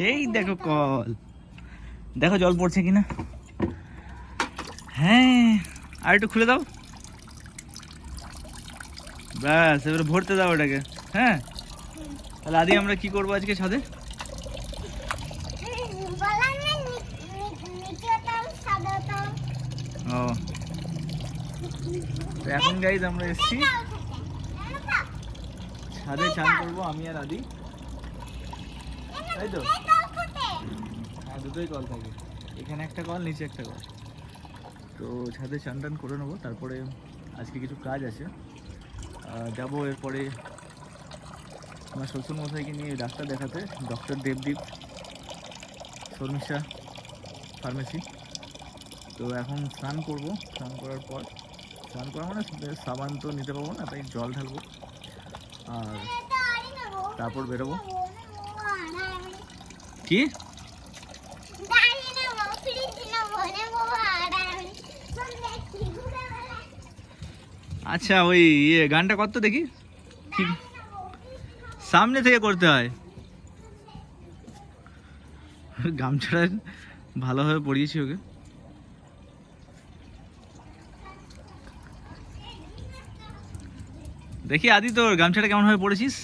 এই দেখো কল, দেখো জল পড়ছে কিনা। হ্যাঁ, আর একটু খুলে দাও, ব্যাস এবারে ভরতে দাও ওটাকে। হ্যাঁ, তাহলে আদি আমরা কি করবো আজকে ছাদে? ও, তো এখন গাইজ আমরা এসছি ছাদে, চান করবো আমি আর আদি, তাই তো? হ্যাঁ, দুটোই কল থাকে, এখানে একটা কল, নিচে একটা কল। তো ছাদে চান টান করে নেবো, তারপরে আজকে কিছু কাজ আছে, যাবো এরপরে আমার শ্বশুর মশাইকে নিয়ে ডাক্তার দেখাতে, ডক্টর দেবদীপ, শর্মিষ্ঠা ফার্মেসি। তো এখন স্নান করব, স্নান করার পর, স্নান করা মানে সাবান তো নিতে পারবো না, তাই জল ঢালবো আর তারপর বেরোবো। কি আচ্ছা, ওই গানটা কত দেখি, কি সামনে থেকে করতে হয়? গামছাটা ভালোভাবে পরিয়েছি ওকে। দেখি আদি, তোর গামছাটা কেমন ভাবে পড়েছিস?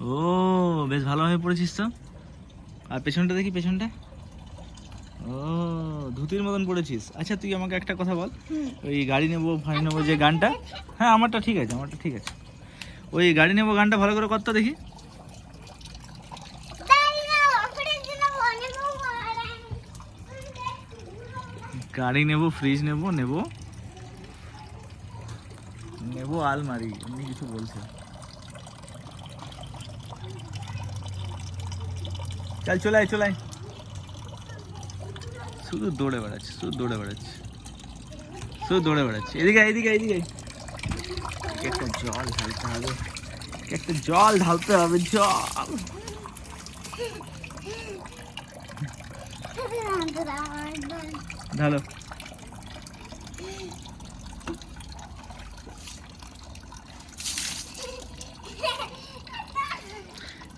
ও, বেশ ভালোভাবে পড়েছিস তো। আর পেছনটা দেখি, পেছনটা, ও ধুতির মতন পড়েছিস। আচ্ছা, তুই আমাকে একটা কথা বল, ওই গাড়ি নেবো ফাড়ি নেবো যে গানটা, হ্যাঁ আমারটা ঠিক আছে, আমারটা ঠিক আছে, ওই গাড়ি নেবো গানটা ভালো করে করতে দেখি। গাড়ি নেবো, ফ্রিজ নেবো, নেবো নেবো আলমারি, এমনি কিছু বলছে। চল চলে আয়, চলে আয়। শুধু দৌড়ে বেড়াচ্ছে, শুধু দৌড়ে বেড়াচ্ছে, শুধু দৌড়ে বেড়াচ্ছে। এদিকে এদিকে এদিকে, একটা জল ঢালতে হবে, একটা জল ঢালতে হবে, জল। ঢালো।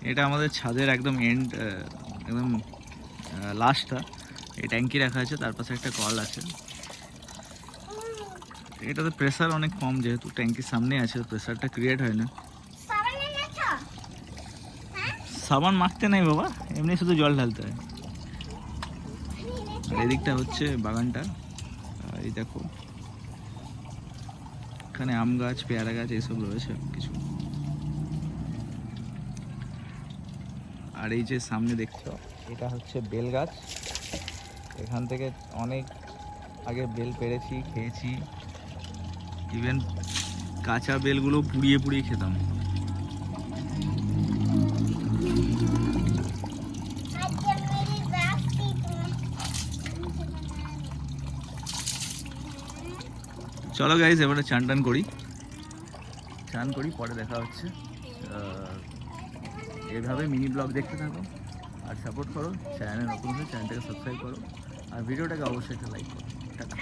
এটা আমাদের ছাদের একদম এন্ড, একদম লাস্টটা। এই ট্যাঙ্কি রাখা আছে, তার পাশে একটা কল আছে। এটাতে প্রেসার অনেক কম, যেহেতু ট্যাঙ্কির সামনে আছে, প্রেসারটা ক্রিয়েট হয় না। সাবান মাখতে নাই বাবা, এমনি শুধু জল ঢালতে হয়। আর এদিকটা হচ্ছে বাগানটা, এই দেখো এখানে আম গাছ, পেয়ারা গাছ এইসব রয়েছে কিছু। আর এই যে সামনে দেখছো, এটা হচ্ছে বেল গাছ। এখান থেকে অনেক আগে বেল পেড়েছি, খেয়েছি, ইভেন কাঁচা বেলগুলো পুড়িয়ে পুড়িয়ে খেতাম। চলো গাইজ, এবারে চান টান করি, চান করি, পরে দেখা হচ্ছে। এভাবে মিনি ব্লগ দেখতে থাকো আর সাপোর্ট করো, চ্যানেলে নতুন হলে চ্যানেলটাকে সাবস্ক্রাইব করো, আর ভিডিওটাকে অবশ্যই একটা লাইক করো। টাটা।